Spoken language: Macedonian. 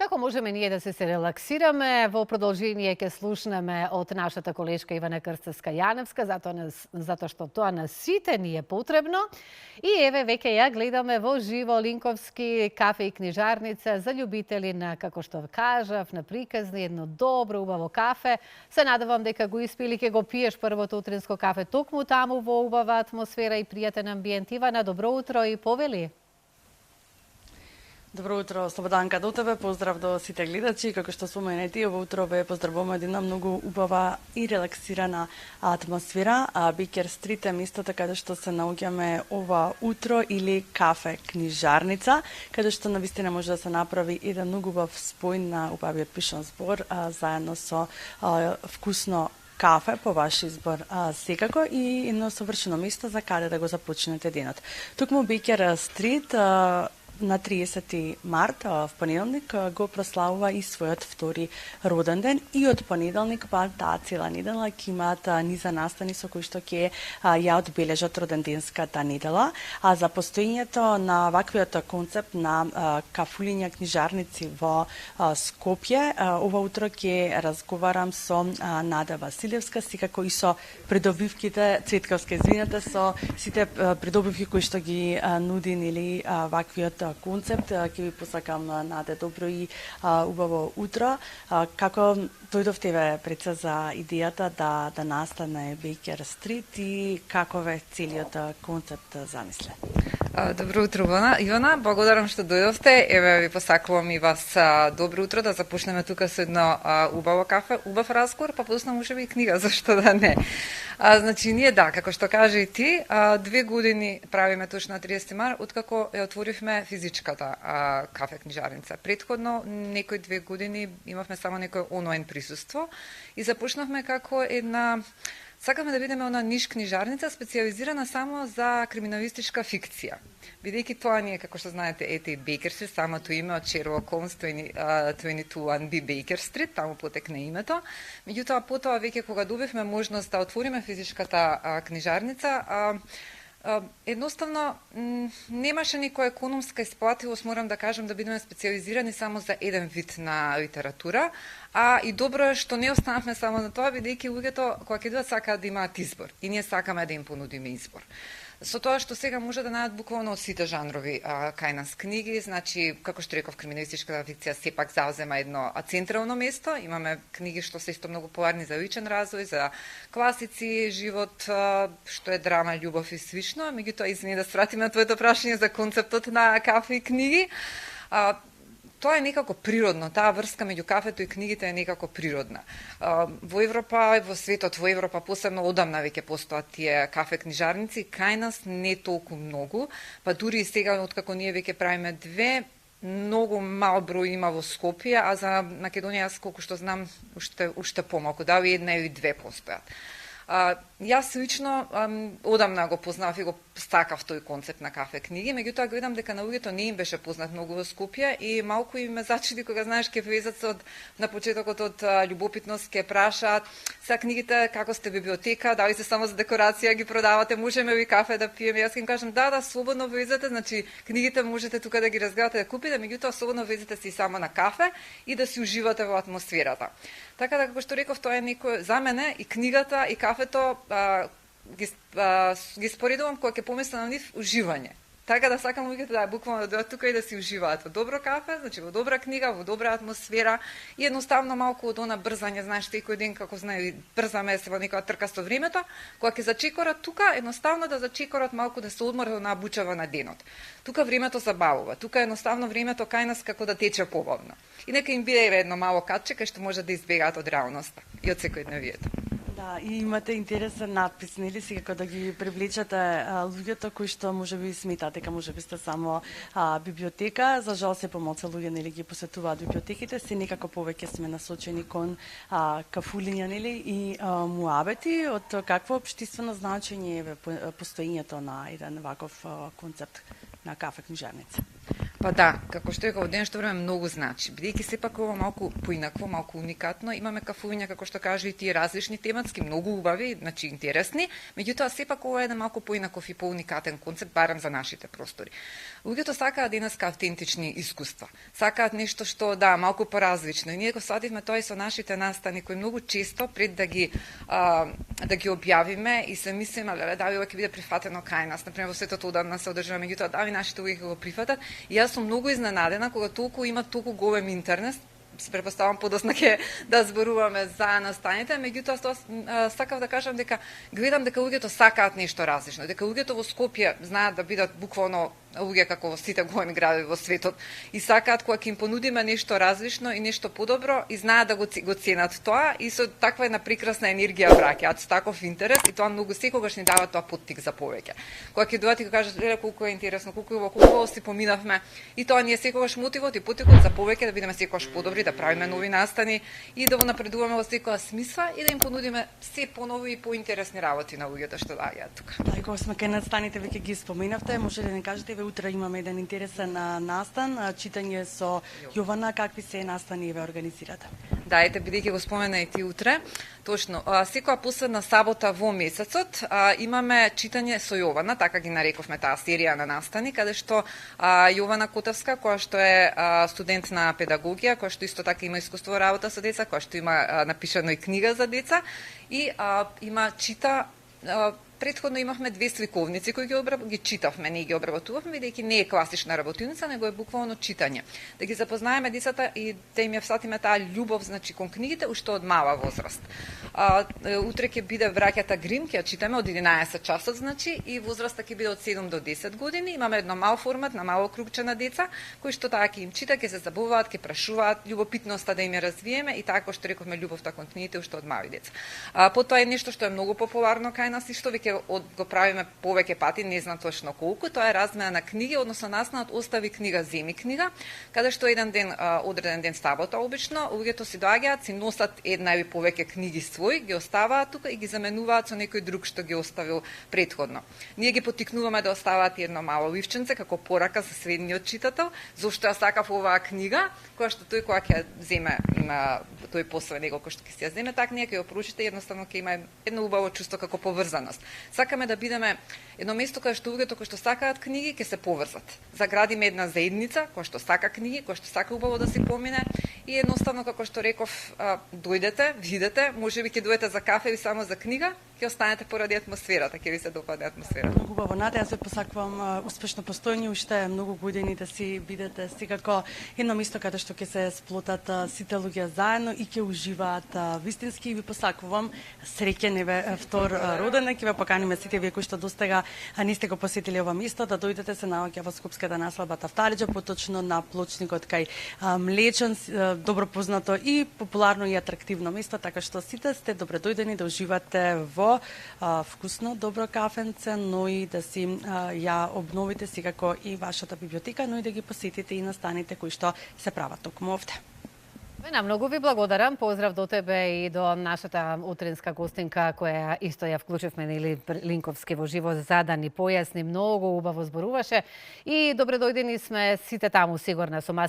Како можеме ние да се релаксираме? Во продолжение ќе слушнеме од нашата колешка Ивана Крстевска-Јаневска, затоа што тоа на сите ни е потребно. И еве веќе ја гледаме во живо Линковски кафе и книжарница за љубители на, како што кажав, на приказни, едно добро, убаво кафе. Се надевам дека го испили, ќе го пиеш првото утринско кафе токму таму во убава атмосфера и пријатен амбиент. Ивана, добро утро и повели. Добро утро, Слободанка, до тебе, поздрав до сите гледачи. Како што спомена ти, ово утро ве поздравуваме една многу убава и релаксирана атмосфера. Бейкер Стрит е местото каде што се наоѓаме ова утро, или кафе книжарница, каде што навистина може да се направи еден многу убав спој на убавиот пишан збор, заедно со вкусно кафе по ваш избор секако и едно совршено место за каде да го започнете денот. Токму Бейкер Стрит на 30 март, в понеделник, го прославува и својот втори роден ден и од понеделник па таа цела недела ќе имаат низа настани со кои што ќе ја одбележат роденденската недела. А за постоењето на ваквиот концепт на кафулиња книжарници во Скопје, ова утро ќе разговарам со Нада Василевска, секако и со придобивките, Цветковска, извинете, со сите придобивки кои што ги нуди нели ваквиот концепт. Ќе ви посакам Наде добро и убаво утро. Како дојдовте ве преца за идејата да настане Бейкер Стрит и каков е целиот концепт замислен? Добро утро, Ивана. Благодарам што дојдовте. Еве ви посакувам и вас добро утро, да започнеме тука со едно убаво кафе, убав разговор, па после можеби и книга, зашто да не. Значи, ние како што кажа и ти, 2 години правиме точно на 30 март, откако ја отворивме физичката кафе книжарница. Претходно, некои 2 години имавме само некој онлайн присуство и започнавме како една... Сакаме да бидеме она ниш книжарница специјализирана само за криминалистичка фикција. Бидејќи тоа ние, како што знаете, ете и Бейкер Стрит, самото име од Шерлок Холмс 22B Бейкер Стрит, таму потекне името. Меѓутоа, потоа веќе кога добивме можност да отвориме физичката книжарница, едноставно немаше никоја економска исплативост, морам да кажам, да бидеме специјализирани само за еден вид на литература, и добро е што не останавме само на тоа, бидејќи луѓето кога ќе идат сакаат да имаат избор и ние сакаме да им понудиме избор. Со тоа што сега може да најдат буквално од сите жанрови кај нас книги, значи, како што реков, криминалистичката фикција сепак заузема едно централно место. Имаме книги што се исто многу популарни за личен развој, за класици, живот, што е драма, љубов и слично. Меѓутоа, извини да свратиме на твоето прашање за концептот на кафе и книги. Тоа е некако природно, таа врска меѓу кафето и книгите е некако природна. Во Европа, во светот, во Европа посебно одамна веќе постојат тие кафе книжарници, кај нас не толку многу, па дури и сега откако ние веќе правиме 2, многу мал број има во Скопје, а за Македонија, колку што знам, уште помалку, дали 1 или 2 постојат. Јас лично одамна го познав и го стакав тој концепт на кафе книги, меѓутоа гледам дека на луѓето не им беше познат многу во Скопје и малку им ме зачуди кога знаеш ќе влезат на почетокот од љубопитност, ќе прашаат са книгите како сте библиотека, дали се само за декорација ги продавате, можеме ли кафе да пиеме? Јас им кажам да, слободно влезете, значи книгите можете тука да ги разгледате, да купите, меѓутоа слободно влезете си само на кафе и да си уживате во атмосферата. Така да, како што реков, тоа е некој за мене и книгата и кафето ги споредувам кога ќе помислам на нив уживање. Така да сакам луѓето да буквално да дојдат тука и да си уживаат во добро кафе, значи во добра книга, во добра атмосфера и едноставно малку од она брзање, знаеш, секој ден како знае брзаме се во некоја трка со времето, кога ќе зачекорат тука, едноставно да зачекорат малку да се одморат на обучава на денот. Тука времето забавува, тука едноставно времето кај нас како да тече побавно. И нека им биде едно мало катче кај што може да избегаат од реалноста и од секојдневието. Да, и имате интересен надпис, нели, секако да ги привлечете луѓето кои што можеби сметат дека можеби сте само библиотека. За жал се помалку луѓе нели ги посетуваат библиотеките, се некако повеќе сме насочени кон кафулиња, нели, и муабети. Од какво општествено значење е постоењето на еден ваков концепт на кафе книжарница? Па да, како што реков, денешно време многу значи. Бидејќи сепак ова малку поинакво, малку уникатно, имаме кафувања како што кажа и тие различни тематски, многу убави, значи интересни, меѓутоа сепак ова е еден малку поинаков и поуникатен концепт барем за нашите простори. Луѓето сакаат денеска автентични искуства. Сакаат нешто што да, малку поразлично. И ние го свативме тоа и со нашите настани кои многу често пред да ги објавиме и се мислиме дали ова ќе биде прифатено кај нас. Например во светот одамна се одржува, меѓутоа дали нашите луѓе ќе го прифатат. И јас сум многу изненадена кога има толку голем интернет. Се претпоставам подосна ќе да зборуваме за настаните, меѓутоа сакав да кажам дека гледам дека луѓето сакаат нешто различно, дека луѓето во Скопје знаат да бидат буквално луѓе како во сите големи градови во светот и сакаат кога ќе им понудиме нешто различно и нешто подобро и знаат да го ценат тоа и со таква една прекрасна енергија враќаат со таков интерес и тоа многу секогаш ни дава тоа поттик за повеќе. Кога ќе дојдат и кажат леле колку е интересно, колку си поминавме и тоа ни е секогаш мотивот и поттикот за повеќе да бидеме секогаш подобри, да правиме нови настани и да го напредуваме во секоја смисла и да им понудиме се понови и поинтересни работи на луѓето што доаѓаат тука. Да, и кога сме кај настаните веќе ги споменавте, може да ни кажете утре имаме еден интересен настан, читање со Јована, какви се настани ве организирате? Да, ете, бидејќи го спомена и ти утре, точно, секоја последна сабота во месецот имаме читање со Јована, така ги нарековме таа серија на настани, каде што Јована Котевска, која што е студент на педагогија, која што исто така има искуство во работа со деца, која што има напишано и книга за деца и има чита. Претходно имавме две сликовници кои ги читавме, не ги обработувавме, бидејќи не е класична работилница, него е буквално читање. Да ги запознаеме децата и да им ја всатиме таа љубов, значи кон книгите уште од мала возраст. Утре ќе биде Браќата Грим, ќе ја читаме од 11 часот, значи, и возраста ќе биде од 7 до 10 години. Имаме едно мал формат на мало кругче на деца, кои што таа ќе им чита, ќе се забавуваат, ќе прашуваат, љубопитноста да им ја развиеме и така што рековме љубовта кон книгите уште од мали деца. Потоа е нешто што е многу популарно кај нас и што веќе го правиме повеќе пати, не знам точно колку, тоа е размена на книги, односно настанот остави книга, земи книга, каде што еден ден, одреден ден сабота обично, луѓето си доаѓаат, си носат една или повеќе книги свој, ги оставаат тука и ги заменуваат со некој друг што ги оставил претходно. Ние ги поттикнуваме да оставаат едно мало ливченце како порака за средниот читател, зошто ја сакав оваа книга, која што тој кога ќе земе на тој после него кој што ќе си ја земе таа книга, ќе ја прочита, едноставно ќе има едно убаво чувство како поврзаност. Сакаме да бидеме едно место каде што луѓето кои што сакаат книги ќе се поврзат. Заградиме една заедница која што сака книги, која што сака убаво да си помине и едноставно како што реков, дојдете, видете, можеби ќе дојдете за кафе или само за книга, ќе останете поради атмосферата, ќе ви се допадне атмосферата. Многу убаво, Нада, јас ве посакувам успешно постоење уште многу години да си бидете секако едно место каде што ќе се сплотат сите луѓе заедно и ќе уживаат вистински и ви посакувам среќен еве втор роден ден, ќе ве поканиме сите вие кои што достега не сте го посетили ова место да дојдете, се наоѓа во Скопската населба Тафталиџа, поточно на плочникот кај Млечен, добро познато и популарно и атрактивно место, така што сите сте добре дојдени да уживате во вкусно, добро кафенце, но и да си ја обновите секако и вашата библиотека, но и да ги посетите и настаните кои што се прават токму овде. Многу ви благодарам. Поздрав до тебе и до нашата утринска гостинка која исто ја вклучивме Нели Линковски во живо за да ни појасни, многу убаво зборуваше и добре дојдени сме сите таму, сигурна сум.